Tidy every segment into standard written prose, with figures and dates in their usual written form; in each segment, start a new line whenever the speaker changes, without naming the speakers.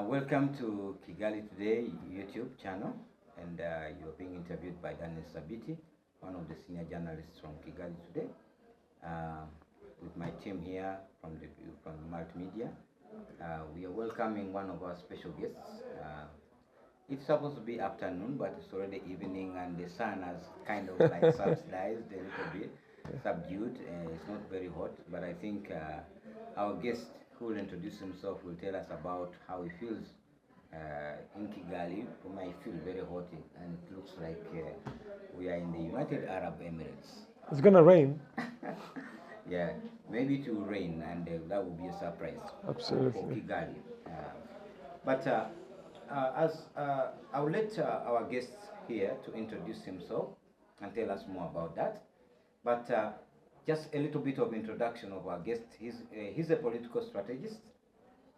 Welcome to Kigali Today YouTube channel, and you're being interviewed by Daniel Sabiti, one of the senior journalists from Kigali Today, with my team here from multimedia. We are welcoming one of our special guests. It's supposed to be afternoon, but it's already evening, and the sun has kind of like subsidized a little bit, subdued. It's not very hot, but I think our guest, who will introduce himself, will tell us about how he feels in Kigali. For me, I feel very hot, and it looks like we are in the United Arab Emirates.
It's gonna rain.
Yeah, maybe it will rain, and that will be a surprise
Absolutely.
for Kigali. I will let our guest here to introduce himself and tell us more about that. But just a little bit of introduction of our guest. He's a political strategist,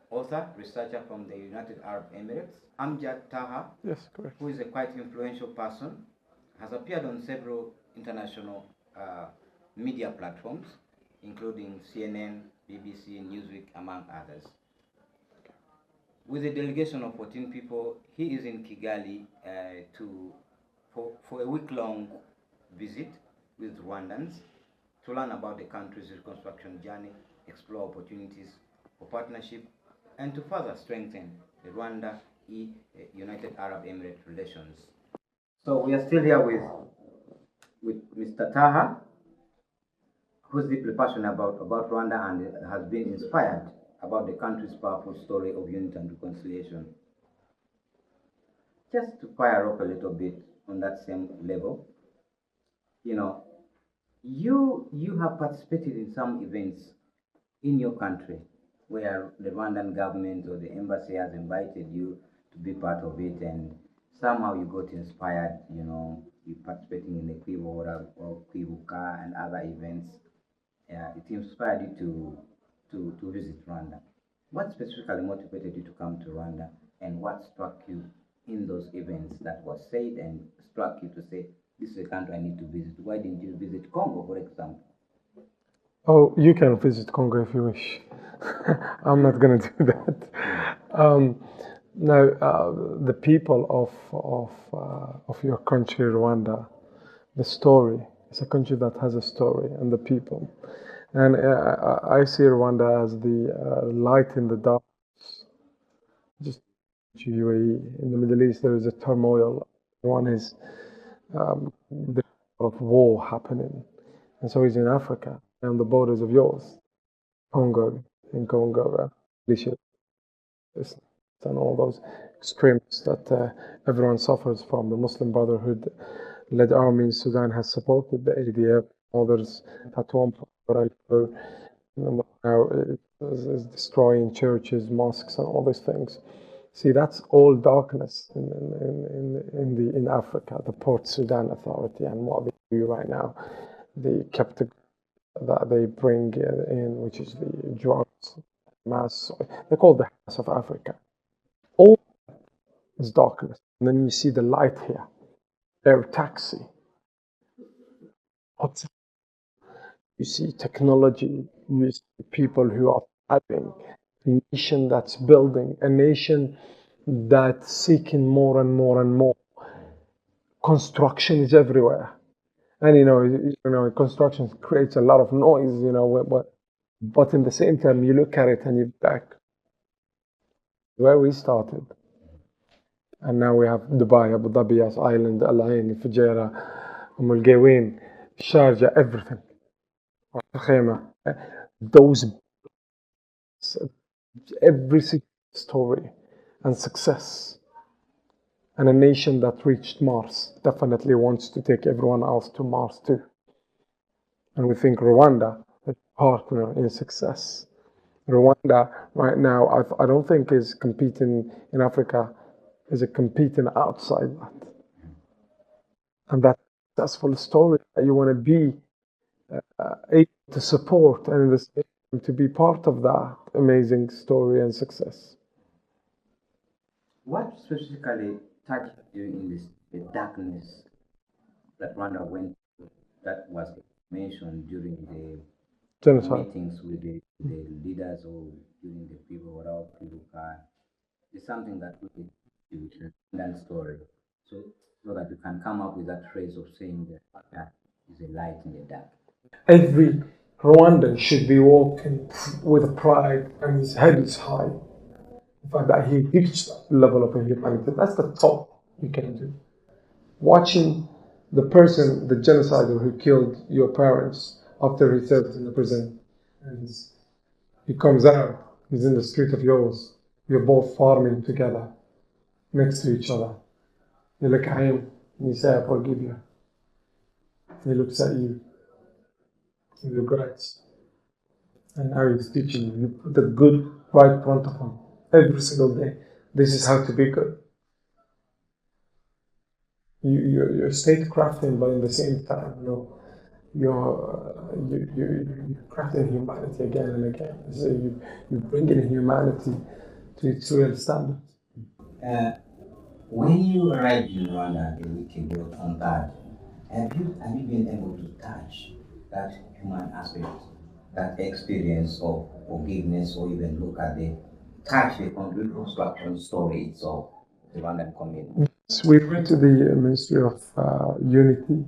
author, researcher from the United Arab Emirates, Amjad Taha.
Yes, correct.
Who is a quite influential person, has appeared on several international media platforms, including CNN, BBC, Newsweek, among others. With a delegation of 14 people, he is in Kigali for a week-long visit with Rwandans to learn about the country's reconstruction journey, explore opportunities for partnership, and to further strengthen the Rwanda-United Arab Emirates relations. So we are still here with Mr. Taha, who's deeply passionate about Rwanda and has been inspired about the country's powerful story of unity and reconciliation. Just to fire up a little bit on that same level, you have participated in some events in your country where the Rwandan government or the embassy has invited you to be part of it, and somehow you got inspired, you participating in the Kwibohora or Kwibuka and other events. It inspired you to visit Rwanda. What specifically motivated you to come to Rwanda, and what struck you in those events that was said and struck you to say, this is a country I need to visit? Why didn't you visit Congo, for example?
Oh, you can visit Congo if you wish. I'm not gonna do that. The people of your country, Rwanda, the story. It's a country that has a story and the people. And I see Rwanda as the light in the dark. Just UAE in the Middle East, there is a turmoil. One is the of war happening, and so is in Africa on the borders of yours, Congo, Militia, and all those extremes that everyone suffers from. The Muslim Brotherhood led army in Sudan has supported the ADF. Others at one point now is destroying churches, mosques, and all these things. See, that's all darkness in Africa. The Port Sudan Authority and what they do right now, the capital that they bring in, which is the drugs, mass. They call it the House of Africa. All is darkness, and then you see the light here. Air taxi. You see technology. You see people who are having a nation that's building, a nation that's seeking more and more and more. Construction is everywhere, and construction creates a lot of noise. But in the same time, you look at it and you're back where we started, and now we have Dubai, Abu Dhabi as island, Al Ain, Fujairah, Al Gawain, Sharjah, everything. Those every story and success. And a nation that reached Mars definitely wants to take everyone else to Mars too. And we think Rwanda is a partner in success. Rwanda right now, I don't think is competing in Africa, is competing outside that. And that successful story that you want to be able to support and to be part of that amazing story and success.
What specifically touched you in the darkness that Rwanda went through, that was mentioned during the
Genocide.
meetings with the leaders or during the people without people? is something that we do with that story. So that you can come up with that phrase of saying that is a light in the dark.
Every Rwandan should be walking with pride and his head is high. The fact that he reached that level of humanity, that's the top you can do. Watching the person, the genocider who killed your parents after he served in the prison, and he comes out, he's in the street of yours, you're both farming together, next to each other. You look at him and you say, I forgive you. He looks at you, he regrets. And now he's teaching you. You put the good right in front of him every single day. This is how to be good. You're statecrafting, but at the same time, you're crafting humanity again and again. So you're bringing humanity to its real standards.
When you arrived in Rwanda a week ago on that, have you been able to touch that human aspect, that experience of forgiveness, or even look at touch the reconstruction story itself, the Rwandan community?
So we went to the Ministry of Unity.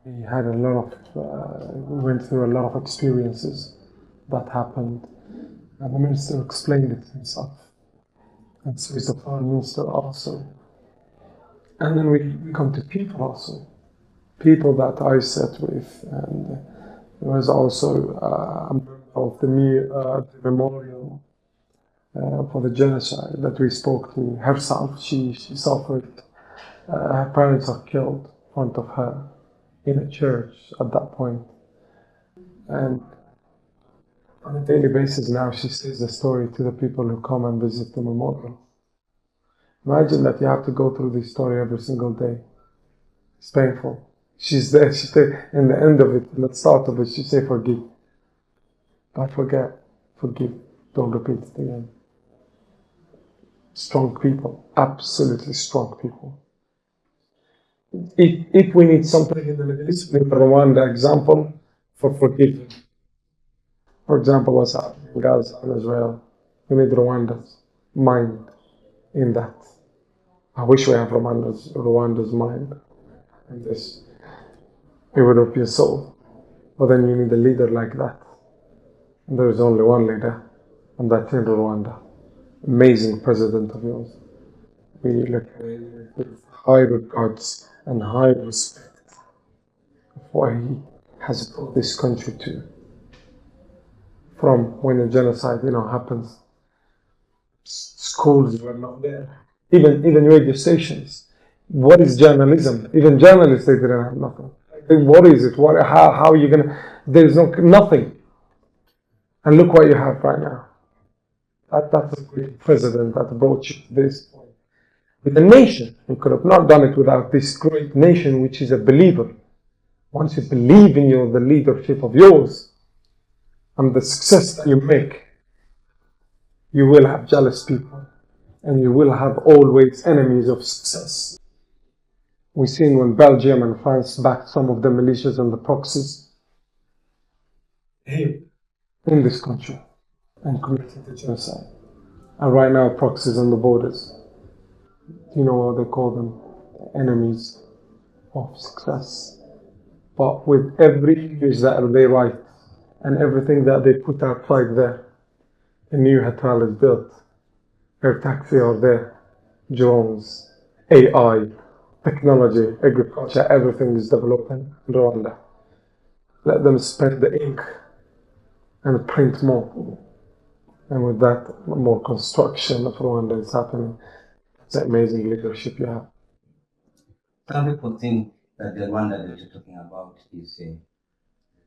We had we went through a lot of experiences that happened, and the minister explained it himself. And so is the foreign minister also. And then we come to people also. People that I sat with, and there was also a member of the memorial for the genocide that we spoke to herself. She suffered. Her parents are killed in front of her in a church at that point. And on a daily basis now, she says the story to the people who come and visit the memorial. Imagine that you have to go through this story every single day. It's painful. She's there, in the end of it, in the start of it, she say, forgive. Don't forget, forgive. Don't repeat it again. Strong people, absolutely strong people. If we need something in the Middle East, we need Rwanda example for forgiving. For example, what's happening in Gaza and Israel. We need Rwanda's mind in that. I wish we have Rwanda's mind in this. It would have been so. But then you need a leader like that. And there is only one leader, and that's in Rwanda. Amazing president of yours. We look at him with high regards and high respect of what he has brought this country to. From when a genocide, happens, schools were not there. Even radio stations. What is journalism? Even journalists, they didn't have nothing. What is it? How are you gonna? There's nothing. And look what you have right now. That's a great president that brought you to this point. With a nation, you could have not done it without this great nation, which is a believer. Once you believe in the leadership of yours and the success that you make, you will have jealous people, and you will have always enemies of success. We've seen when Belgium and France backed some of the militias and the proxies here in this country and committed the genocide. And right now, proxies on the borders, you know what they call them? Enemies of success. But with every news that they write and everything that they put outside there, a new hotel is built, air taxi are there, drones, AI, technology, agriculture, everything is developing in Rwanda. Let them spend the ink and print more. And with that, more construction of Rwanda is happening. It's amazing leadership you have.
Some people think that the Rwanda that you're talking about is a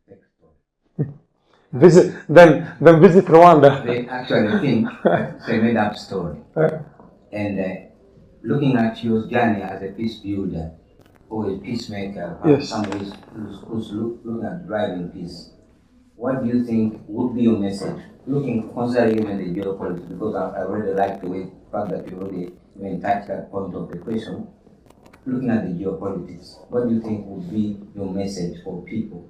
fake story.
Then visit Rwanda.
They actually think it's a made-up story. And looking at your journey as a peace builder or a peacemaker,
yes.
Somebody who's looking at driving peace, what do you think would be your message? Considering even the geopolitics, because I really like the fact that you already touched that point of the question. Looking at the geopolitics, what do you think would be your message for people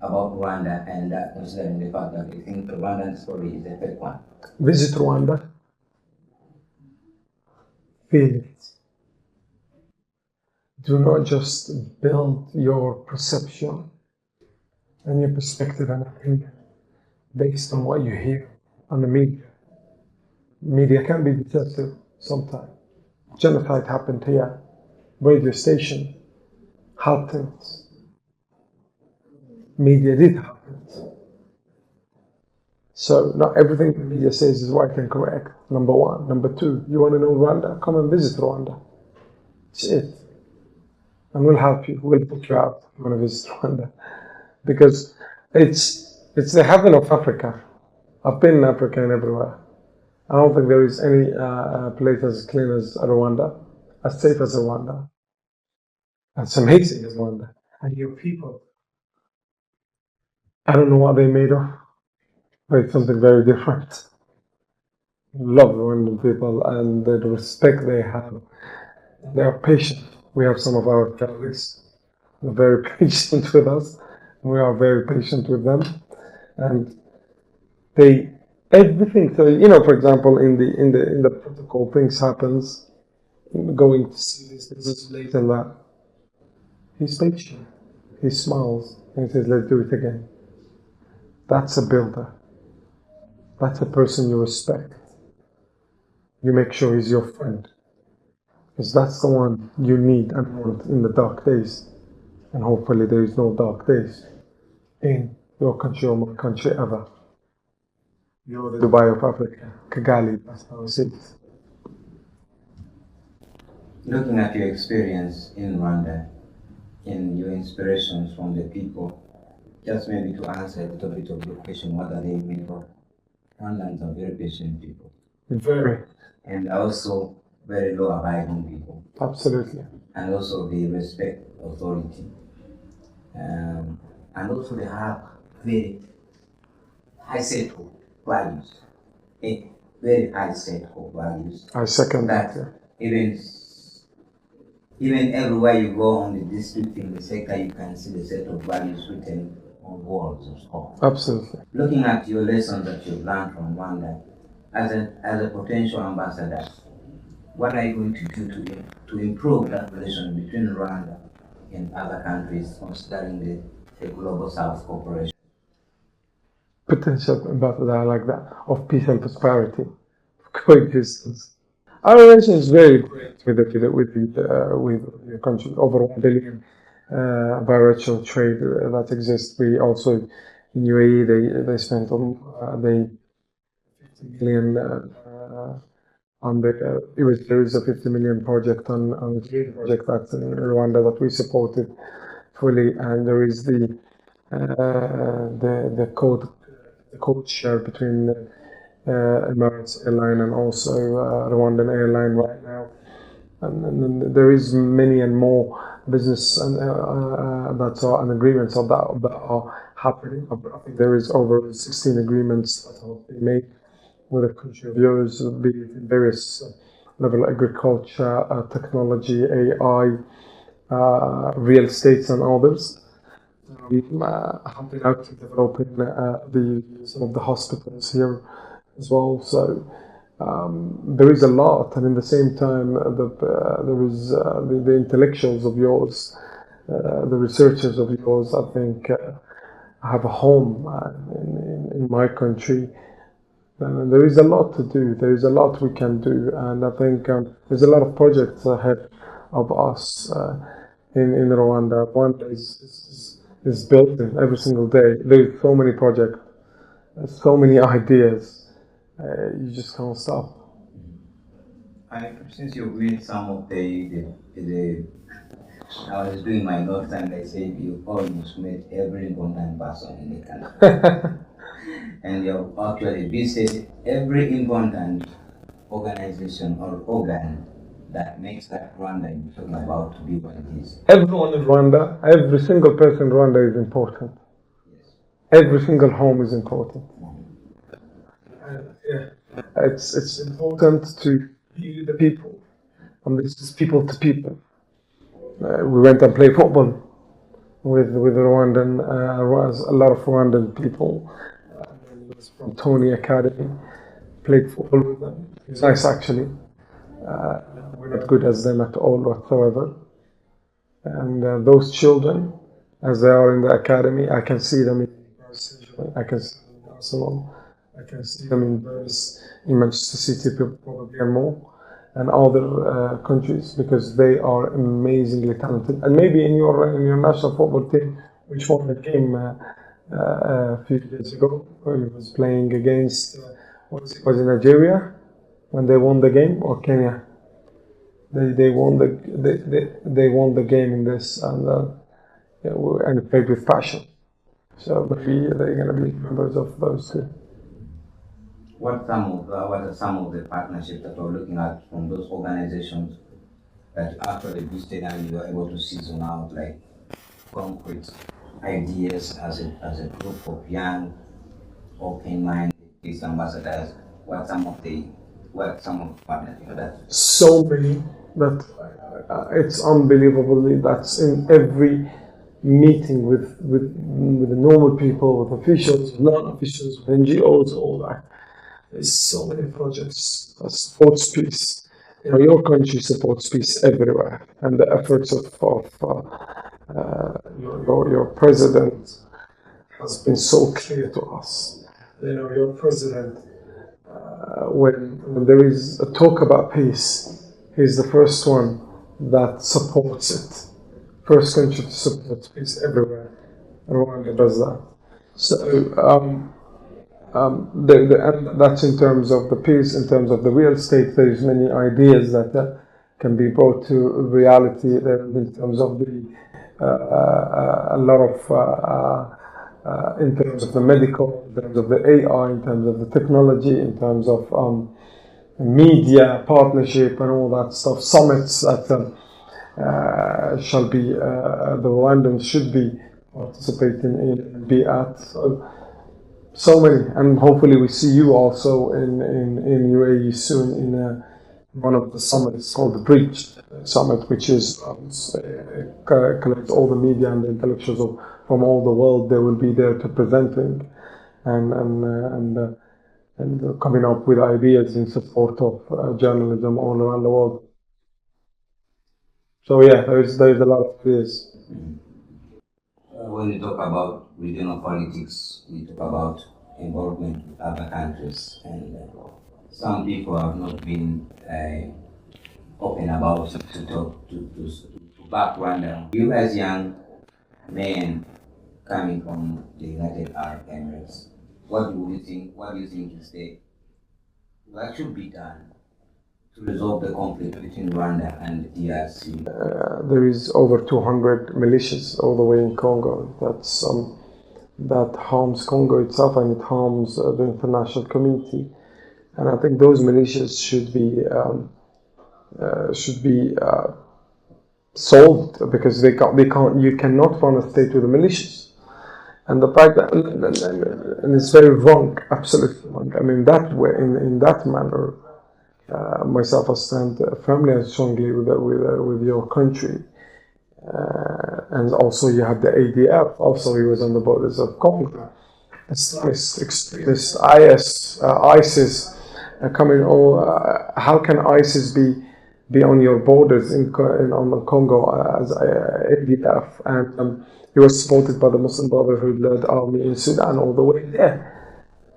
about Rwanda, and considering the fact that they think the Rwandan story is a fake one?
Visit Rwanda. Feel it. Do not just build your perception and your perspective and opinion based on what you hear on the media. Media can be deceptive sometimes. Genocide happened here. Radio station happened. Media did happen. So not everything the media says is right and correct, number one. Number two, you want to know Rwanda? Come and visit Rwanda. That's it. And we'll help you. We'll put you out if you want to visit Rwanda. Because it's the heaven of Africa. I've been in Africa and everywhere. I don't think there is any place as clean as Rwanda, as safe as Rwanda, as amazing as Rwanda. And your people, I don't know what they made of, but it's something very different. Love Rwandan people and the respect they have. They are patient. We have some of our colleagues who are very patient with us. We are very patient with them. And they everything. So for example, in the protocol, things happens. Going to see this is late and that. He's patient. He smiles and he says, "Let's do it again." That's a builder. That's a person you respect. You make sure he's your friend, because that's the one you need and want in the dark days. And hopefully there is no dark days in your country or my country ever. You're the Dubai of Africa, Kigali, that's how I see it.
Looking at your experience in Rwanda and your inspirations from the people, just maybe to answer a little bit of your question, what are they made of? Rwandans are very patient people.
Very.
And also very law-abiding people.
Absolutely.
And also they respect authority. And also they have very high set of values. A very high set of values.
I second that.
Even everywhere you go on the district in the sector, you can see the set of values written on walls or so.
Absolutely.
Looking at your lessons that you've learned from Rwanda, as a potential ambassador, what are you going to do to improve that relation between Rwanda and other countries, considering the Global South Cooperation?
Potential ambassador, I like that, of peace and prosperity, of coexistence. Our relation is very great with the country, over 1 billion bilateral trade that exists. We also in UAE they spent they 50 million on there is a 50 million project on the trade project that's in Rwanda that we supported fully, and there is the code share between Emirates Airline and also Rwandan Airline right now, and there is many and more business and and agreements that are happening. I think there is over 16 agreements that have been made with a country of yours, be it in various level agriculture, technology, AI, real estates, and others. We have been out developing some of the hospitals here as well. So there is a lot, and in the same time, there is the intellectuals of yours, the researchers of yours. I think have a home in my country. There is a lot to do. There is a lot we can do, and I think there's a lot of projects ahead of us in Rwanda. Rwanda is building every single day. There's so many projects, so many ideas. You just can't stop.
Since you've made some of the I was doing my notes and I said you almost met every important person in the country. And you've actually visited every important organization or organ that makes that Rwanda you're talking about to be what it is.
Everyone in Rwanda, every single person in Rwanda is important.
Yes.
Every single home is important. It's important to hear the people. And this is people to people. We went and played football with Rwandan, a lot of Rwandan people. From Tony Academy, played football with them. It's nice actually. We not good as them at all whatsoever. And those children, as they are in the academy, I can see them in I can see them in Arsenal, I can see them in Manchester City probably and more, and other countries, because they are amazingly talented. And maybe in your national football team, which won the game a few days ago, where he was playing against was it Nigeria when they won the game, or Kenya? They won they won the game in this, and played with passion. So maybe they're going to be members of those two.
What are some of the partnerships that we're looking at from those organizations that after they boosted and you were able to season out like concrete ideas as a group of young, open-minded peace ambassadors? What some of the partnerships that?
So many that it's unbelievably. That's in every meeting with the normal people, with officials, with non-officials, with NGOs, all that. There's so many projects that supports peace. Your country supports peace everywhere, and the efforts of your president has been so clear to us. Your president, when there is a talk about peace, he's the first one that supports it. First country to support peace everywhere. Rwanda does that. So, and that's in terms of the peace. In terms of the real estate, there's many ideas that can be brought to reality. There, in terms of the a lot of in terms of the medical, in terms of the AI, in terms of the technology, in terms of media partnership and all that stuff. Summits that shall be the Rwandans should be participating in and be at. So many, and hopefully we see you also in UAE soon in one of the summits called the Bridge Summit, which is collects all the media and the intellectuals from all the world. They will be there to presenting and coming up with ideas in support of journalism all around the world. So yeah, there's a lot of ideas.
When we talk about regional politics, we talk about involvement with other countries, and some people have not been open about to talk to back Rwanda. You as young men coming from the United Arab Emirates, what do you think? What do you think is what should be done to resolve the conflict between Rwanda and the DRC?
There is over 200 militias all the way in Congo. That harms Congo itself, and it harms the international community. And I think those militias should be solved, because they can't. You cannot run a state with the militias. And the fact that, and it's very wrong, absolutely wrong. I mean, that way, in that manner. Myself, I stand firmly and strongly with your country, and also you had the ADF. Also, he was on the borders of Congo. Islamist extremist ISIS coming. How can ISIS be on your borders on Congo as ADF? And he was supported by the Muslim Brotherhood-led army in Sudan all the way there.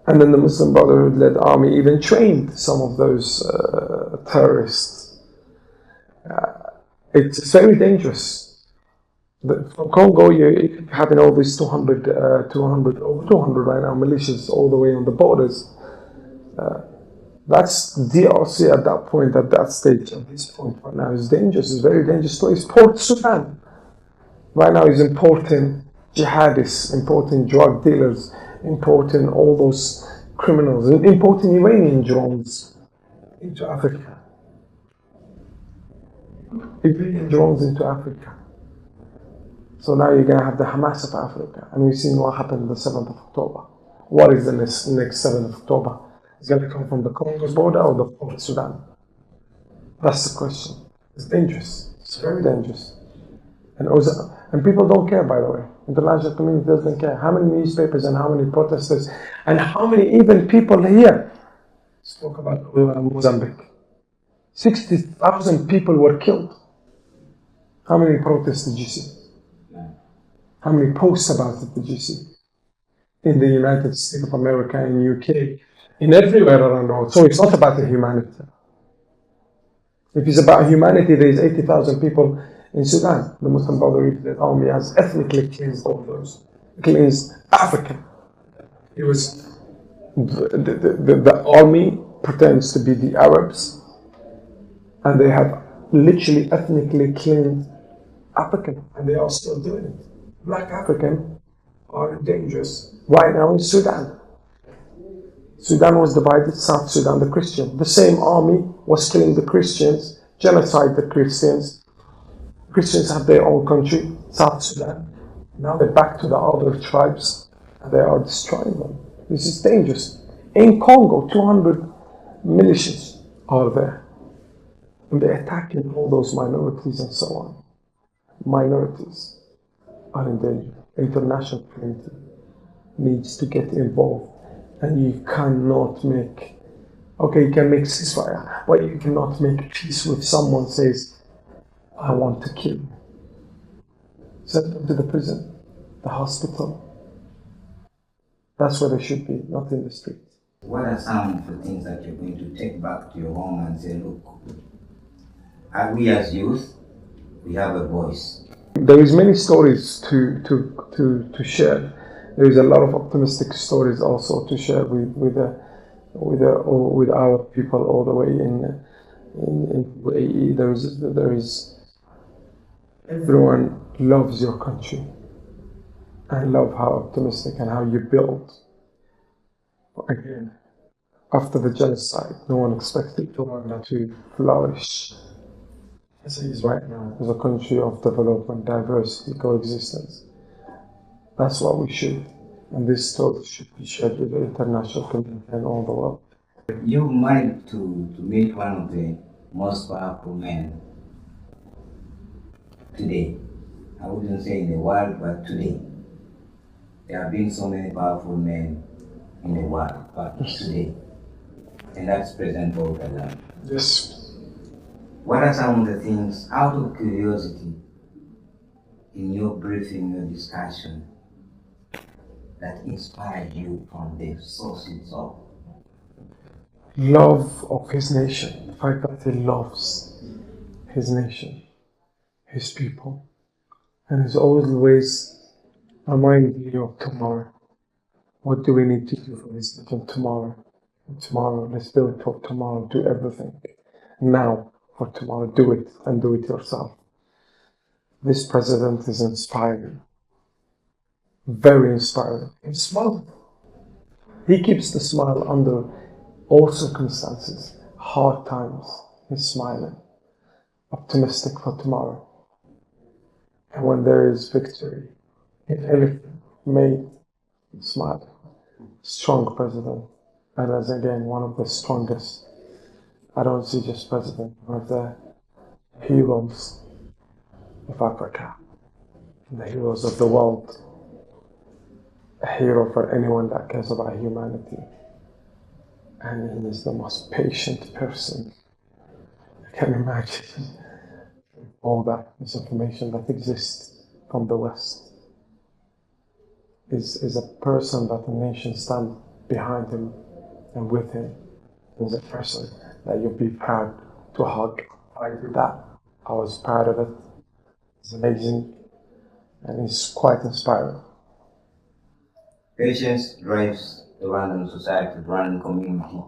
And then the Muslim Brotherhood-led army even trained some of those terrorists. It's very dangerous. From Congo, you're having all these 200 right now, militias all the way on the borders. That's DRC at that point, at that stage, at this point right now, is dangerous. It's a very dangerous place. Port Sudan right now is importing jihadists, importing drug dealers, importing all those criminals, and importing Iranian drones into Africa. Iranian drones into Africa. So now you're going to have the Hamas of Africa. And we've seen what happened on the 7th of October. What is the next 7th of October? It's going to come from the Congo border or the Port Sudan? That's the question. It's dangerous. It's very dangerous. And people don't care, by the way. International community doesn't care. How many newspapers and how many protesters and how many even people here spoke about Mozambique. 60,000 people were killed. How many protests did you see? How many posts about it did you see? In the United States of America, in UK, in everywhere around the world. So it's not about the humanity. If it's about humanity, there is 80,000 people in Sudan. The Muslim Brotherhood army has ethnically cleansed all those. Cleansed Africa. It was the army pretends to be the Arabs, and they have literally ethnically cleansed African, and they are still doing it. Black African are dangerous right now in Sudan. Sudan was divided, South Sudan, the Christian. The same army was killing the Christians, genocide the Christians. Christians have their own country, South Sudan. Now they're back to the other tribes, and they are destroying them. This is dangerous. In Congo, 200 militias are there, and they're attacking all those minorities and so on. Minorities are in danger. International community needs to get involved, and you cannot make, okay, you can make ceasefire, but you cannot make peace with someone says, I want to kill you. Send them to the prison, the hospital. That's where they should be, not in the street.
What are some of the things that you're going to take back to your home and say, look, we as youth, we have a voice?
There is many stories to share. There is a lot of optimistic stories also to share with our people all the way in UAE. There is everyone loves your country. I love how optimistic and how you build. Again, after the genocide, no one expected Rwanda to flourish as it is right now, as a country of development, diversity, coexistence. That's what we should, and this story should be shared with the international community and all the world.
You managed to meet one of the most powerful men today. I wouldn't say in the world, but today. There have been so many powerful men in the world, but today. And that's President Kagame.
Yes.
What are some of the things, out of curiosity, in your briefing, your discussion, that inspired you from the sources of?
Love of his nation, the fact that he loves his nation, his people, and he's always reminding you of tomorrow. What do we need to do for this nation tomorrow? Tomorrow, let's do it for tomorrow, do everything. Now, for tomorrow, do it, and do it yourself. This president is inspiring. Very inspiring. And smile. He keeps the smile under all circumstances, hard times. He's smiling, optimistic for tomorrow. And when there is victory in everything, made smile. Strong president. And as again, one of the strongest. I don't see just president, one of the heroes of Africa, the heroes of the world. A hero for anyone that cares about humanity. And he is the most patient person I can imagine. All that misinformation that exists from the West is a person that the nation stands behind him and with him. Is a person that you'd be proud to hug. I did that. I was proud of it. It's amazing, and it's quite inspiring.
Patience drives the Rwandan society, the Rwandan community.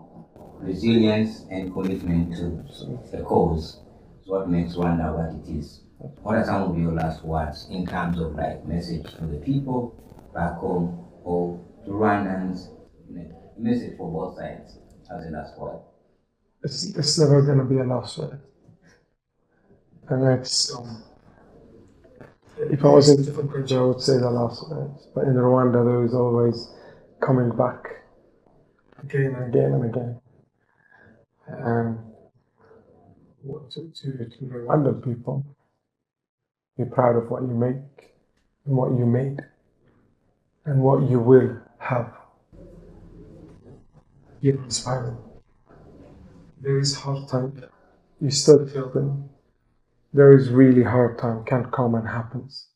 Resilience and commitment to the cause is what makes Rwanda what it is. What are some of your last words in terms of like message to the people back home or to Rwandans? A message for both sides as a last word.
It's never going to be a last word. And it's, if I was in a different country, I would say the last word. But in Rwanda, there is always coming back again and again and again. And to the Rwandan people, be proud of what you make and what you made and what you will have. You're inspiring. There is hard time, you still building. There is really hard time can come and happens,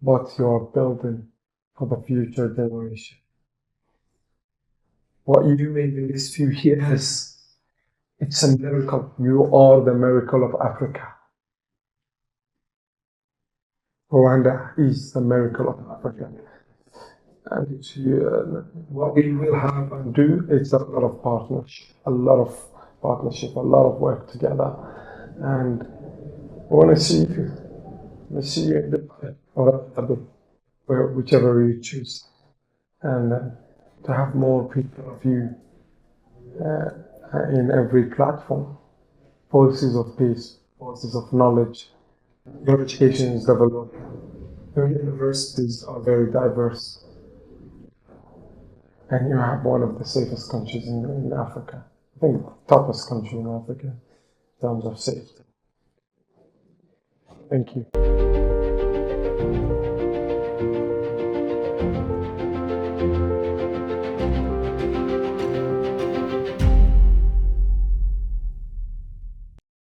but you are building for the future generation. What you made in these few years, it's a miracle. You are the miracle of Africa. Rwanda is the miracle of Africa. And what we will have and do is a lot of partnership, a lot of work together. And I want to see you. Let's see you in the or whichever you choose, and to have more people of you in every platform. Policies of peace, policies of knowledge. Your education is developed. Your universities are very diverse, and you have one of the safest countries in Africa. I think the toughest country in Africa in terms of safety. Thank you.